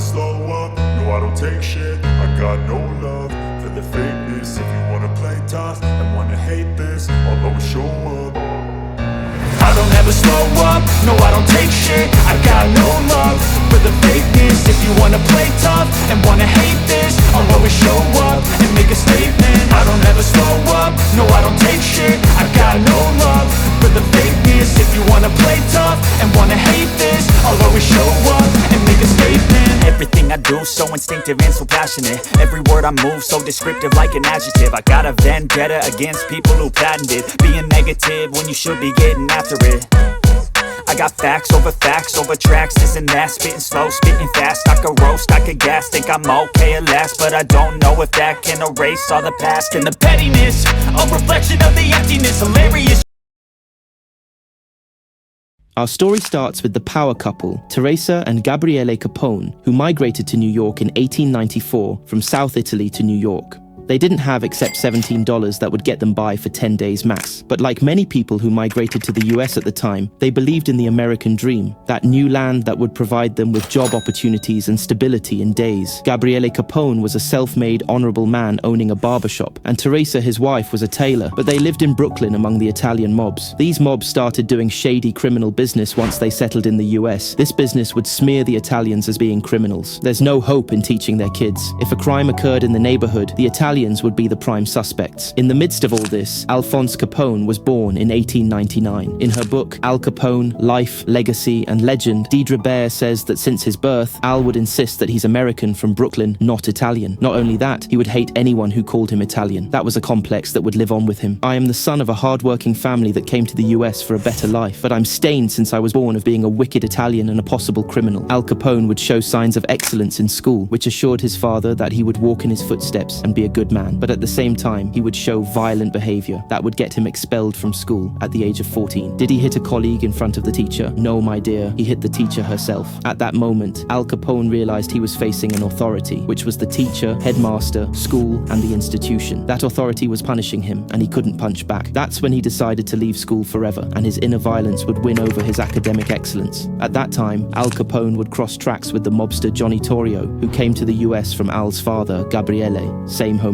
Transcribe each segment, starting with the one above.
slow up, no I don't take shit. I got no love for the fakeness. If you wanna play tough and wanna hate this, I'll always show up. I don't ever slow up, no I don't take shit. I got no love for the fakeness. If you wanna play tough and wanna hate this, I'll always show up and make a statement. I don't ever slow up, no I don't take shit. I got no love for the fakeness. If you wanna play tough and wanna hate this, I'll always show up and make a statement. Everything I do so instinctive and so passionate. Every word I move so descriptive like an adjective. I got a vendetta against people who patented being negative when you should be getting after it. I got facts over tracks, this and that. Spitting slow, spitting fast, I could roast, I could gas. Think I'm okay at last, but I don't know if that can erase all the past. And the pettiness, a reflection of the emptiness. Hilarious. Our story starts with the power couple, Teresa and Gabriele Capone, who migrated to New York in 1894 from South Italy to New York. They didn't have except $17 that would get them by for 10 days max. But like many people who migrated to the US at the time, they believed in the American dream, that new land that would provide them with job opportunities and stability in days. Gabriele Capone was a self-made, honorable man owning a barbershop, and Teresa, his wife, was a tailor, but they lived in Brooklyn among the Italian mobs. These mobs started doing shady criminal business once they settled in the US. This business would smear the Italians as being criminals. There's no hope in teaching their kids. If a crime occurred in the neighborhood, the Italians would be the prime suspects. In the midst of all this, Alphonse Capone was born in 1899. In her book, Al Capone, Life, Legacy, and Legend, Deidre Baer says that since his birth, Al would insist that he's American from Brooklyn, not Italian. Not only that, he would hate anyone who called him Italian. That was a complex that would live on with him. I am the son of a hard-working family that came to the US for a better life, but I'm stained since I was born of being a wicked Italian and a possible criminal. Al Capone would show signs of excellence in school, which assured his father that he would walk in his footsteps and be a good man. But at the same time, he would show violent behavior that would get him expelled from school at the age of 14. Did he hit a colleague in front of the teacher? No, my dear, he hit the teacher herself. At that moment, Al Capone realized he was facing an authority, which was the teacher, headmaster, school, and the institution. That authority was punishing him, and he couldn't punch back. That's when he decided to leave school forever, and his inner violence would win over his academic excellence. At that time, Al Capone would cross tracks with the mobster Johnny Torrio, who came to the US from Al's father, Gabriele, same hometown.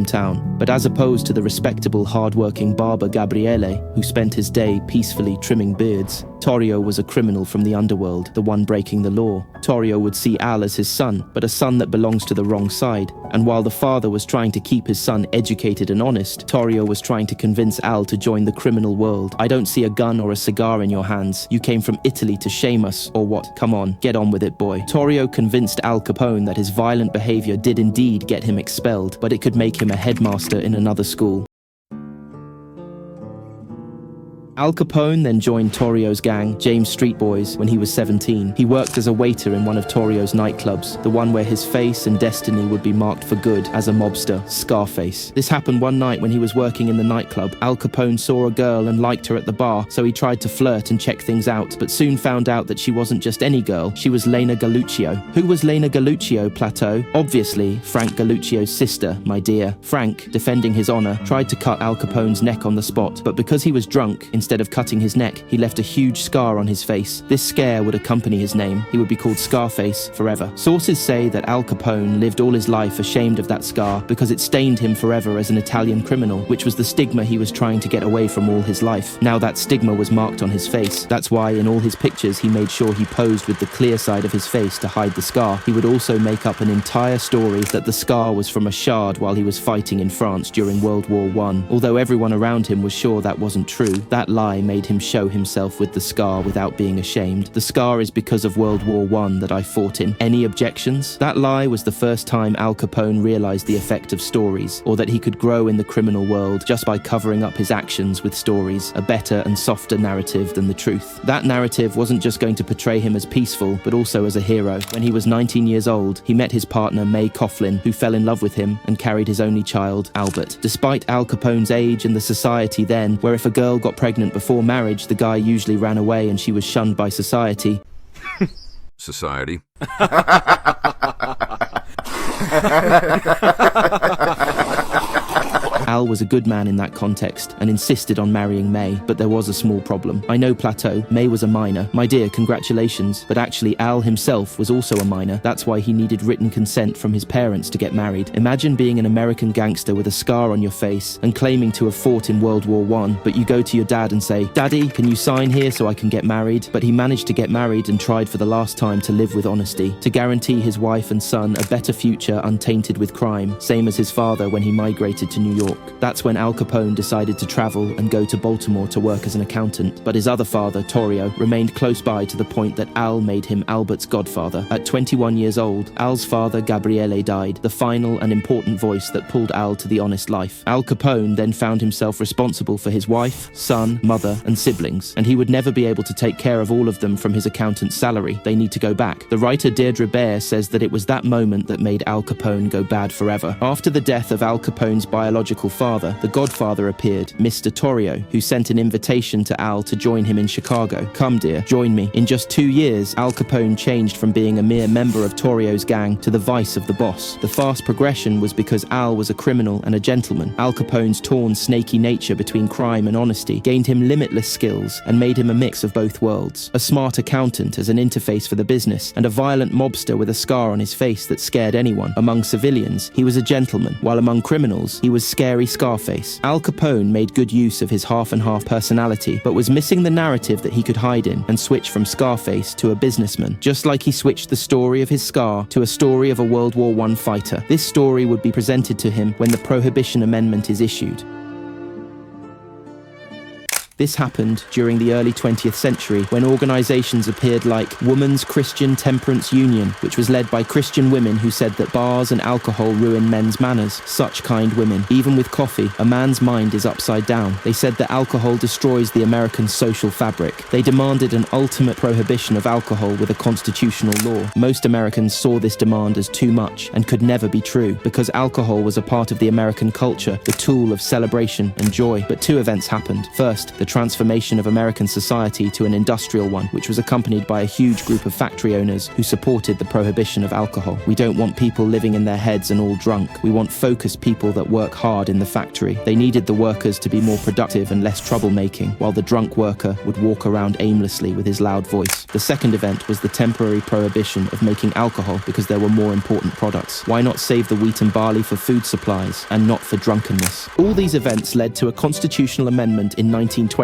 But as opposed to the respectable, hard-working barber Gabriele, who spent his day peacefully trimming beards, Torrio was a criminal from the underworld, the one breaking the law. Torrio would see Al as his son, but a son that belongs to the wrong side. And while the father was trying to keep his son educated and honest, Torrio was trying to convince Al to join the criminal world. I don't see a gun or a cigar in your hands. You came from Italy to shame us, or what? Come on, get on with it, boy. Torrio convinced Al Capone that his violent behavior did indeed get him expelled, but it could make him a headmaster in another school. Al Capone then joined Torrio's gang, James Street Boys, when he was 17. He worked as a waiter in one of Torrio's nightclubs, the one where his face and destiny would be marked for good as a mobster, Scarface. This happened one night when he was working in the nightclub. Al Capone saw a girl and liked her at the bar, so he tried to flirt and check things out, but soon found out that she wasn't just any girl, she was Lena Galluccio. Who was Lena Galluccio, Plateau? Obviously, Frank Galluccio's sister, my dear. Frank, defending his honor, tried to cut Al Capone's neck on the spot, but because he was drunk, instead of cutting his neck, he left a huge scar on his face. This scare would accompany his name. He would be called Scarface forever. Sources say that Al Capone lived all his life ashamed of that scar because it stained him forever as an Italian criminal, which was the stigma he was trying to get away from all his life. Now that stigma was marked on his face. That's why in all his pictures he made sure he posed with the clear side of his face to hide the scar. He would also make up an entire story that the scar was from a shard while he was fighting in France during World War I. Although everyone around him was sure that wasn't true, that lie made him show himself with the scar without being ashamed. The scar is because of World War I that I fought in. Any objections? That lie was the first time Al Capone realized the effect of stories, or that he could grow in the criminal world just by covering up his actions with stories, a better and softer narrative than the truth. That narrative wasn't just going to portray him as peaceful, but also as a hero. When he was 19 years old, he met his partner May Coughlin, who fell in love with him and carried his only child, Albert. Despite Al Capone's age and the society then, where if a girl got pregnant before marriage, the guy usually ran away and she was shunned by society. Society. Al Al was a good man in that context and insisted on marrying May, but there was a small problem. I know Plateau, May was a minor. My dear, congratulations. But actually Al himself was also a minor. That's why he needed written consent from his parents to get married. Imagine being an American gangster with a scar on your face and claiming to have fought in World War I, but you go to your dad and say, "Daddy, can you sign here so I can get married?" But he managed to get married and tried for the last time to live with honesty, to guarantee his wife and son a better future untainted with crime, same as his father when he migrated to New York. That's when Al Capone decided to travel and go to Baltimore to work as an accountant. But his other father, Torrio, remained close by to the point that Al made him Albert's godfather. At 21 years old, Al's father, Gabriele, died, the final and important voice that pulled Al to the honest life. Al Capone then found himself responsible for his wife, son, mother, and siblings, and he would never be able to take care of all of them from his accountant's salary. They need to go back. The writer Deirdre Bair says that it was that moment that made Al Capone go bad forever. After the death of Al Capone's biological father, the godfather appeared, Mr. Torrio, who sent an invitation to Al to join him in Chicago. "Come, dear, join me." In just 2 years, Al Capone changed from being a mere member of Torrio's gang to the vice of the boss. The fast progression was because Al was a criminal and a gentleman. Al Capone's torn, snaky nature between crime and honesty gained him limitless skills and made him a mix of both worlds. A smart accountant as an interface for the business, and a violent mobster with a scar on his face that scared anyone. Among civilians, he was a gentleman, while among criminals, he was scary Scarface. Al Capone made good use of his half-and-half personality, but was missing the narrative that he could hide in and switch from Scarface to a businessman, just like he switched the story of his scar to a story of a World War I fighter. This story would be presented to him when the Prohibition Amendment is issued. This happened during the early 20th century when organizations appeared like Women's Christian Temperance Union, which was led by Christian women who said that bars and alcohol ruin men's manners. Such kind women. Even with coffee, a man's mind is upside down. They said that alcohol destroys the American social fabric. They demanded an ultimate prohibition of alcohol with a constitutional law. Most Americans saw this demand as too much and could never be true because alcohol was a part of the American culture, the tool of celebration and joy. But two events happened. First, the transformation of American society to an industrial one, which was accompanied by a huge group of factory owners who supported the prohibition of alcohol. We don't want people living in their heads and all drunk. We want focused people that work hard in the factory. They needed the workers to be more productive and less troublemaking, while the drunk worker would walk around aimlessly with his loud voice. The second event was the temporary prohibition of making alcohol because there were more important products. Why not save the wheat and barley for food supplies and not for drunkenness? All these events led to a constitutional amendment in 1920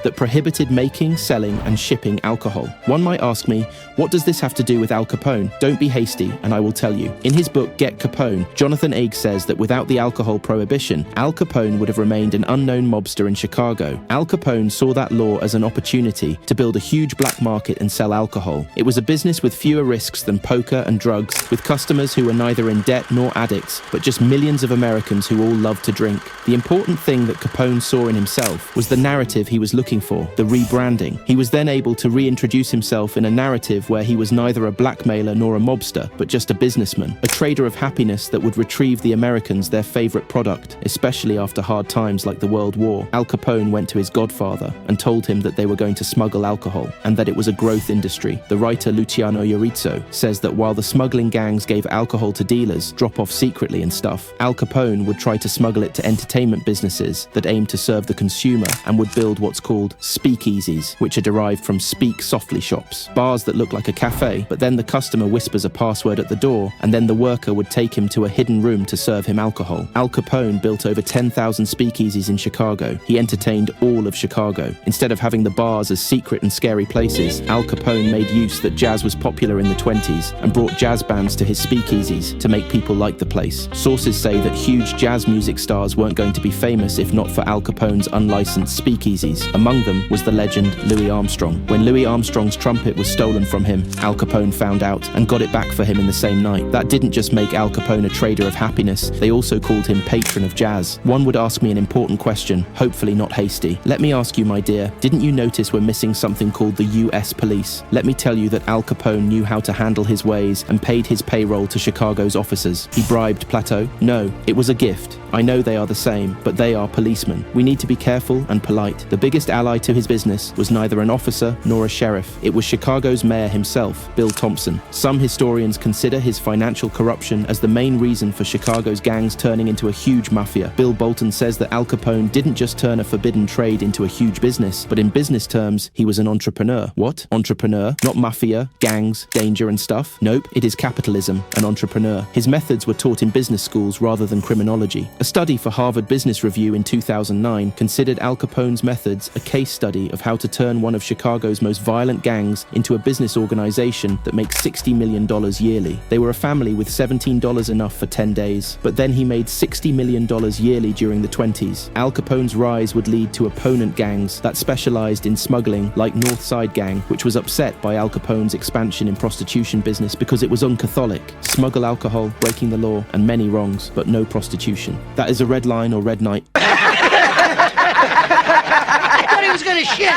that prohibited making, selling, and shipping alcohol. One might ask me, what does this have to do with Al Capone? Don't be hasty, and I will tell you. In his book, Get Capone, Jonathan Aig says that without the alcohol prohibition, Al Capone would have remained an unknown mobster in Chicago. Al Capone saw that law as an opportunity to build a huge black market and sell alcohol. It was a business with fewer risks than poker and drugs, with customers who were neither in debt nor addicts, but just millions of Americans who all loved to drink. The important thing that Capone saw in himself was the narrative he was looking for, the rebranding. He was then able to reintroduce himself in a narrative where he was neither a blackmailer nor a mobster, but just a businessman, a trader of happiness that would retrieve the Americans their favorite product, especially after hard times like the World War. Al Capone went to his godfather and told him that they were going to smuggle alcohol and that it was a growth industry. The writer Luciano Iurizzo says that while the smuggling gangs gave alcohol to dealers, drop off secretly and stuff, Al Capone would try to smuggle it to entertainment businesses that aimed to serve the consumer and would build what's called speakeasies, which are derived from speak softly shops, bars that look like a cafe, but then the customer whispers a password at the door, and then the worker would take him to a hidden room to serve him alcohol. Al Capone built over 10,000 speakeasies in Chicago. He entertained all of Chicago. Instead of having the bars as secret and scary places, Al Capone made use that jazz was popular in the 20s and brought jazz bands to his speakeasies to make people like the place. Sources say that huge jazz music stars weren't going to be famous if not for Al Capone's unlicensed speakeasies. Among them was the legend Louis Armstrong. When Louis Armstrong's trumpet was stolen from him, Al Capone found out and got it back for him in the same night. That didn't just make Al Capone a trader of happiness, they also called him patron of jazz. One would ask me an important question, hopefully not hasty. Let me ask you, my dear, didn't you notice we're missing something called the US police? Let me tell you that Al Capone knew how to handle his ways and paid his payroll to Chicago's officers. He bribed Plateau? No, it was a gift. I know they are the same, but they are policemen. We need to be careful and polite. The biggest ally to his business was neither an officer nor a sheriff. It was Chicago's mayor himself, Bill Thompson. Some historians consider his financial corruption as the main reason for Chicago's gangs turning into a huge mafia. Bill Bolton says that Al Capone didn't just turn a forbidden trade into a huge business, but in business terms, he was an entrepreneur. What? Entrepreneur? Not mafia, gangs, danger and stuff? Nope, it is capitalism, an entrepreneur. His methods were taught in business schools rather than criminology. A study for Harvard Business Review in 2009 considered Al Capone's methods a case study of how to turn one of Chicago's most violent gangs into a business organization that makes $60 million yearly. They were a family with $17 enough for 10 days, but then he made $60 million yearly during the 20s. Al Capone's rise would lead to opponent gangs that specialized in smuggling, like North Side Gang, which was upset by Al Capone's expansion in prostitution business because it was un-Catholic. Smuggle alcohol, breaking the law, and many wrongs, but no prostitution. That is a red line or red knight. I thought he was gonna shit.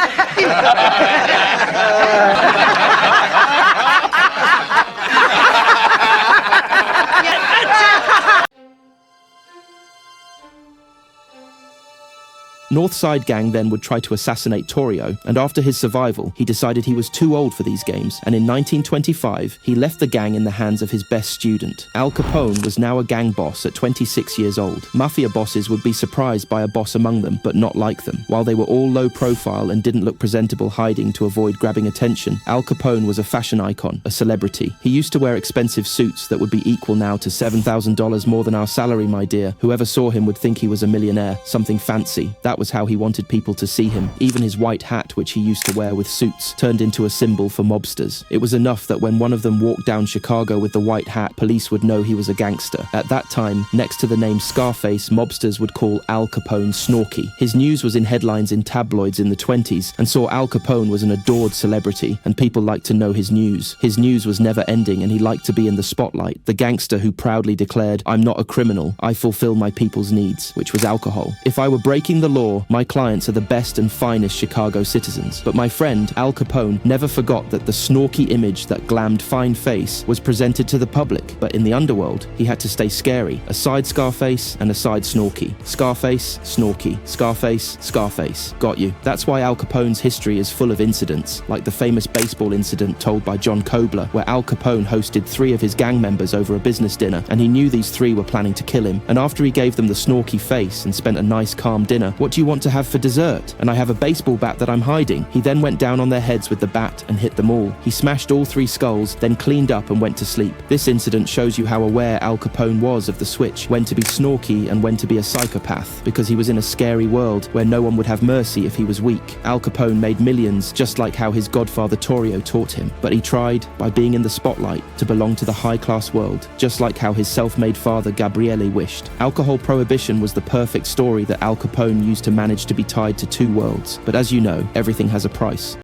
North Side Gang then would try to assassinate Torrio, and after his survival, he decided he was too old for these games, and in 1925, he left the gang in the hands of his best student. Al Capone was now a gang boss at 26 years old. Mafia bosses would be surprised by a boss among them, but not like them. While they were all low profile and didn't look presentable hiding to avoid grabbing attention, Al Capone was a fashion icon, a celebrity. He used to wear expensive suits that would be equal now to $7,000 more than our salary, my dear. Whoever saw him would think he was a millionaire, something fancy. That was how he wanted people to see him. Even his white hat, which he used to wear with suits, turned into a symbol for mobsters. It was enough that when one of them walked down Chicago with the white hat, police would know he was a gangster. At that time, next to the name Scarface, mobsters would call Al Capone Snorky. His news was in headlines in tabloids in the 20s, and saw Al Capone was an adored celebrity, and people liked to know his news. His news was never ending, and he liked to be in the spotlight. The gangster who proudly declared, "I'm not a criminal, I fulfill my people's needs," which was alcohol. If I were breaking the law, my clients are the best and finest Chicago citizens. But my friend, Al Capone, never forgot that the snorky image that glammed fine face was presented to the public. But in the underworld, he had to stay scary. A side Scarface and a side Snorky. Scarface, Snorky. Scarface, Scarface. Got you. That's why Al Capone's history is full of incidents, like the famous baseball incident told by John Kobler, where Al Capone hosted 3 of his gang members over a business dinner, and he knew these 3 were planning to kill him. And after he gave them the snorky face and spent a nice calm dinner, "What do you want to have for dessert?" "And I have a baseball bat that I'm hiding." He then went down on their heads with the bat and hit them all. He smashed all 3 skulls, then cleaned up and went to sleep. This incident shows you how aware Al Capone was of the switch, when to be snorky and when to be a psychopath, because he was in a scary world where no one would have mercy if he was weak. Al Capone made millions, just like how his godfather Torrio taught him, but he tried, by being in the spotlight, to belong to the high-class world, just like how his self-made father Gabriele wished. Alcohol prohibition was the perfect story that Al Capone used to manage to be tied to 2 worlds, but as you know, everything has a price.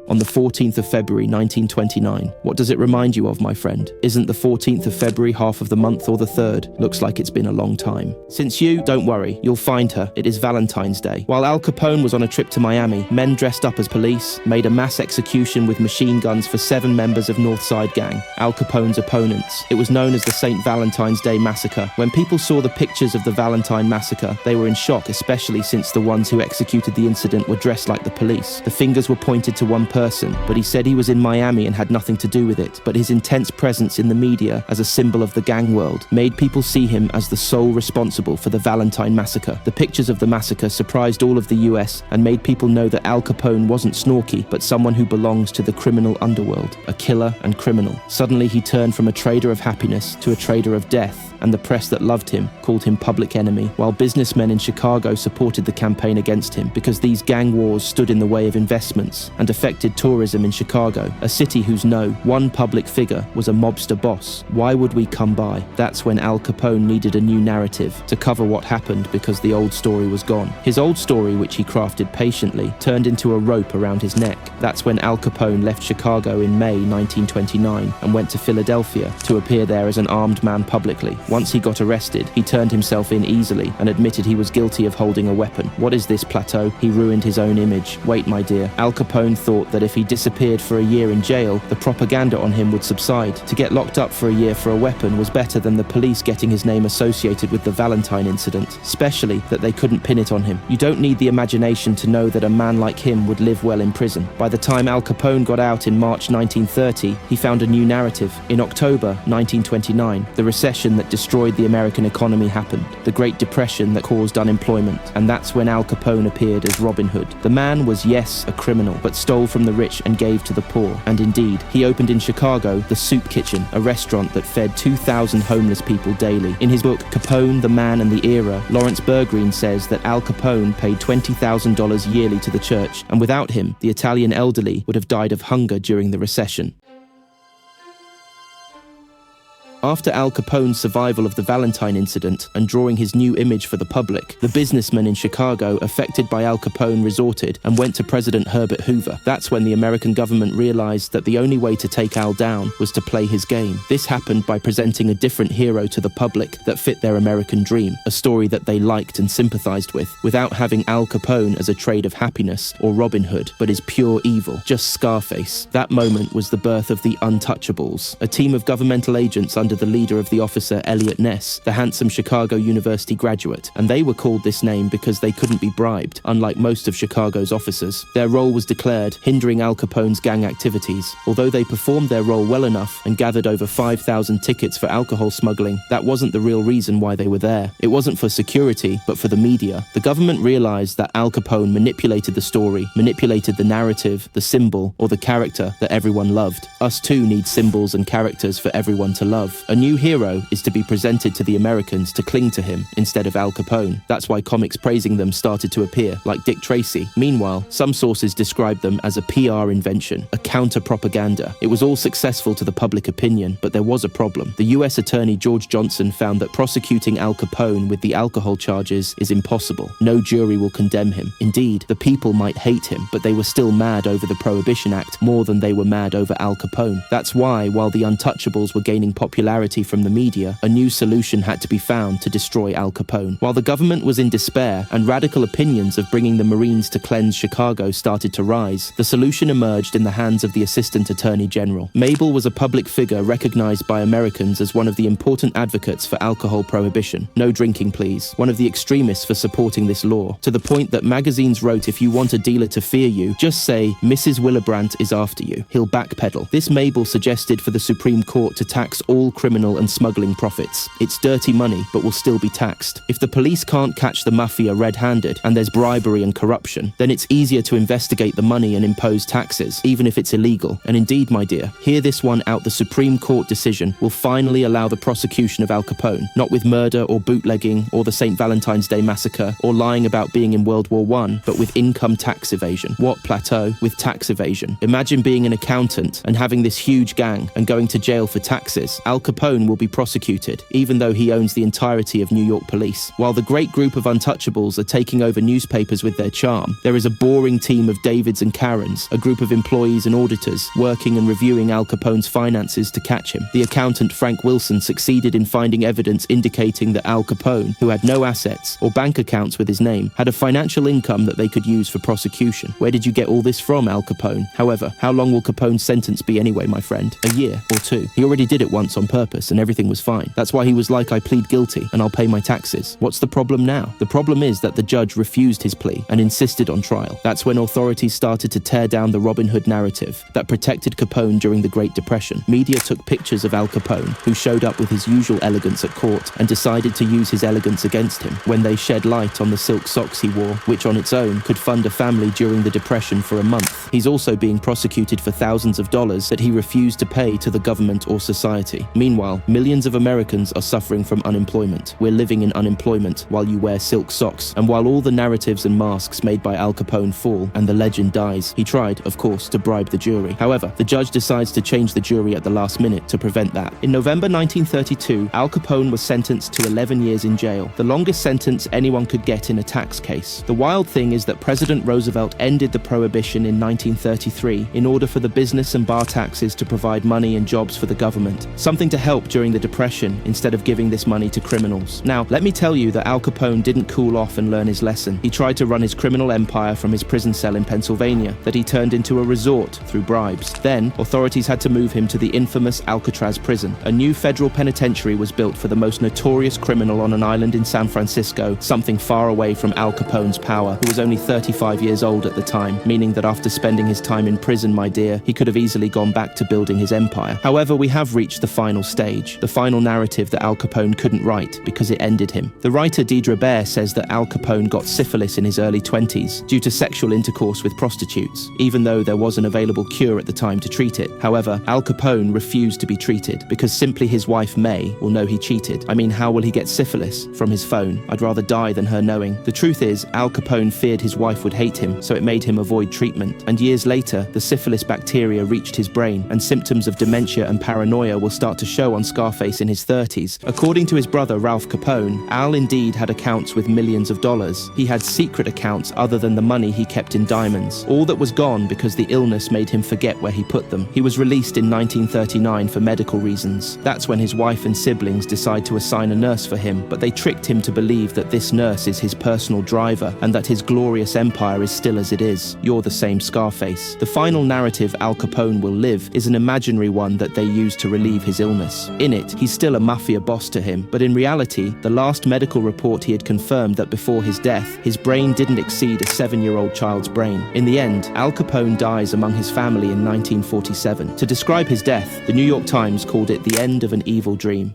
On the 14th of February 1929. What does it remind you of, my friend? Isn't the 14th of February half of the month or the 3rd? Looks like it's been a long time. Since you, don't worry, you'll find her. It is Valentine's Day. While Al Capone was on a trip to Miami, men dressed up as police made a mass execution with machine guns for 7 members of North Side Gang, Al Capone's opponents. It was known as the St. Valentine's Day Massacre. When people saw the pictures of the Valentine Massacre, they were in shock, especially since the ones who executed the incident were dressed like the police. The fingers were pointed to one person, but he said he was in Miami and had nothing to do with it. But his intense presence in the media as a symbol of the gang world made people see him as the sole responsible for the Valentine Massacre. The pictures of the massacre surprised all of the US and made people know that Al Capone wasn't Snorky, but someone who belongs to the criminal underworld, a killer and criminal. Suddenly he turned from a trader of happiness to a trader of death, and the press that loved him called him public enemy, while businessmen in Chicago supported the campaign against him because these gang wars stood in the way of investments and affected tourism in Chicago, a city whose one public figure was a mobster boss. Why would we come by? That's when Al Capone needed a new narrative to cover what happened because the old story was gone. His old story, which he crafted patiently, turned into a rope around his neck. That's when Al Capone left Chicago in May 1929 and went to Philadelphia to appear there as an armed man publicly. Once he got arrested, he turned himself in easily and admitted he was guilty of holding a weapon. What is this plateau? He ruined his own image. Wait, my dear. Al Capone thought that if if he disappeared for a year in jail, the propaganda on him would subside. To get locked up for a year for a weapon was better than the police getting his name associated with the Valentine incident, especially that they couldn't pin it on him. You don't need the imagination to know that a man like him would live well in prison. By the time Al Capone got out in March 1930, he found a new narrative. In October 1929, the recession that destroyed the American economy happened, the Great Depression that caused unemployment, and that's when Al Capone appeared as Robin Hood. The man was, yes, a criminal, but stole from the rich and gave to the poor. And indeed, he opened in Chicago the Soup Kitchen, a restaurant that fed 2,000 homeless people daily. In his book, Capone, the Man and the Era, Lawrence Bergreen says that Al Capone paid $20,000 yearly to the church, and without him, the Italian elderly would have died of hunger during the recession. After Al Capone's survival of the Valentine incident and drawing his new image for the public, the businessmen in Chicago affected by Al Capone resorted and went to President Herbert Hoover. That's when the American government realized that the only way to take Al down was to play his game. This happened by presenting a different hero to the public that fit their American dream, a story that they liked and sympathized with, without having Al Capone as a trade of happiness or Robin Hood, but as pure evil, just Scarface. That moment was the birth of the Untouchables, a team of governmental agents under the leader of the officer Elliot Ness, the handsome Chicago University graduate, and they were called this name because they couldn't be bribed, unlike most of Chicago's officers. Their role was declared hindering Al Capone's gang activities. Although they performed their role well enough and gathered over 5,000 tickets for alcohol smuggling, that wasn't the real reason why they were there. It wasn't for security, but for the media. The government realized that Al Capone manipulated the story, manipulated the narrative, the symbol, or the character that everyone loved. Us too need symbols and characters for everyone to love. A new hero is to be presented to the Americans to cling to him instead of Al Capone. That's why comics praising them started to appear, like Dick Tracy. Meanwhile, some sources describe them as a PR invention, a counter-propaganda. It was all successful to the public opinion, but there was a problem. The US Attorney George Johnson found that prosecuting Al Capone with the alcohol charges is impossible. No jury will condemn him. Indeed, the people might hate him, but they were still mad over the Prohibition Act more than they were mad over Al Capone. That's why, while the Untouchables were gaining popularity from the media, a new solution had to be found to destroy Al Capone. While the government was in despair and radical opinions of bringing the Marines to cleanse Chicago started to rise, the solution emerged in the hands of the Assistant Attorney General. Mabel was a public figure recognized by Americans as one of the important advocates for alcohol prohibition. No drinking, please. One of the extremists for supporting this law, to the point that magazines wrote, if you want a dealer to fear you, just say, Mrs. Willebrandt is after you. He'll backpedal. This Mabel suggested for the Supreme Court to tax all criminal and smuggling profits. It's dirty money, but will still be taxed. If the police can't catch the mafia red-handed and there's bribery and corruption, then it's easier to investigate the money and impose taxes, even if it's illegal. And indeed, my dear, hear this one out, the Supreme Court decision will finally allow the prosecution of Al Capone, not with murder or bootlegging or the St. Valentine's Day massacre or lying about being in World War I, but with income tax evasion. What, Plateau? With tax evasion. Imagine being an accountant and having this huge gang and going to jail for taxes. Al Capone will be prosecuted, even though he owns the entirety of New York police. While the great group of Untouchables are taking over newspapers with their charm, there is a boring team of Davids and Karens, a group of employees and auditors, working and reviewing Al Capone's finances to catch him. The accountant Frank Wilson succeeded in finding evidence indicating that Al Capone, who had no assets or bank accounts with his name, had a financial income that they could use for prosecution. Where did you get all this from, Al Capone? However, how long will Capone's sentence be anyway, my friend? A year or two. He already did it once on purpose and everything was fine. That's why he was like, I plead guilty and I'll pay my taxes. What's the problem now? The problem is that the judge refused his plea and insisted on trial. That's when authorities started to tear down the Robin Hood narrative that protected Capone during the Great Depression. Media took pictures of Al Capone, who showed up with his usual elegance at court, and decided to use his elegance against him when they shed light on the silk socks he wore, which on its own could fund a family during the Depression for a month. He's also being prosecuted for thousands of dollars that he refused to pay to the government or society. Meanwhile, millions of Americans are suffering from unemployment. We're living in unemployment while you wear silk socks, and while all the narratives and masks made by Al Capone fall and the legend dies, he tried, of course, to bribe the jury. However, the judge decides to change the jury at the last minute to prevent that. In November 1932, Al Capone was sentenced to 11 years in jail, the longest sentence anyone could get in a tax case. The wild thing is that President Roosevelt ended the prohibition in 1933 in order for the business and bar taxes to provide money and jobs for the government, something to help during the Depression instead of giving this money to criminals. Now, let me tell you that Al Capone didn't cool off and learn his lesson. He tried to run his criminal empire from his prison cell in Pennsylvania that he turned into a resort through bribes. Then, authorities had to move him to the infamous Alcatraz prison. A new federal penitentiary was built for the most notorious criminal on an island in San Francisco, something far away from Al Capone's power, who was only 35 years old at the time, meaning that after spending his time in prison, my dear, he could have easily gone back to building his empire. However, we have reached the final stage, the final narrative that Al Capone couldn't write because it ended him. The writer Deidre Baer says that Al Capone got syphilis in his early 20s due to sexual intercourse with prostitutes, even though there was an available cure at the time to treat it. However, Al Capone refused to be treated because simply his wife May will know he cheated. I mean, how will he get syphilis? From his phone. I'd rather die than her knowing. The truth is, Al Capone feared his wife would hate him, so it made him avoid treatment. And years later, the syphilis bacteria reached his brain, and symptoms of dementia and paranoia will start to show on Scarface in his 30s. According to his brother Ralph Capone, Al indeed had accounts with millions of dollars. He had secret accounts other than the money he kept in diamonds. All that was gone because the illness made him forget where he put them. He was released in 1939 for medical reasons. That's when his wife and siblings decide to assign a nurse for him, but they tricked him to believe that this nurse is his personal driver and that his glorious empire is still as it is. You're the same Scarface. The final narrative Al Capone will live is an imaginary one that they use to relieve his illness. In it, he's still a mafia boss to him, but in reality, the last medical report he had confirmed that before his death, his brain didn't exceed a 7-year-old child's brain. In the end, Al Capone dies among his family in 1947. To describe his death, the New York Times called it the end of an evil dream.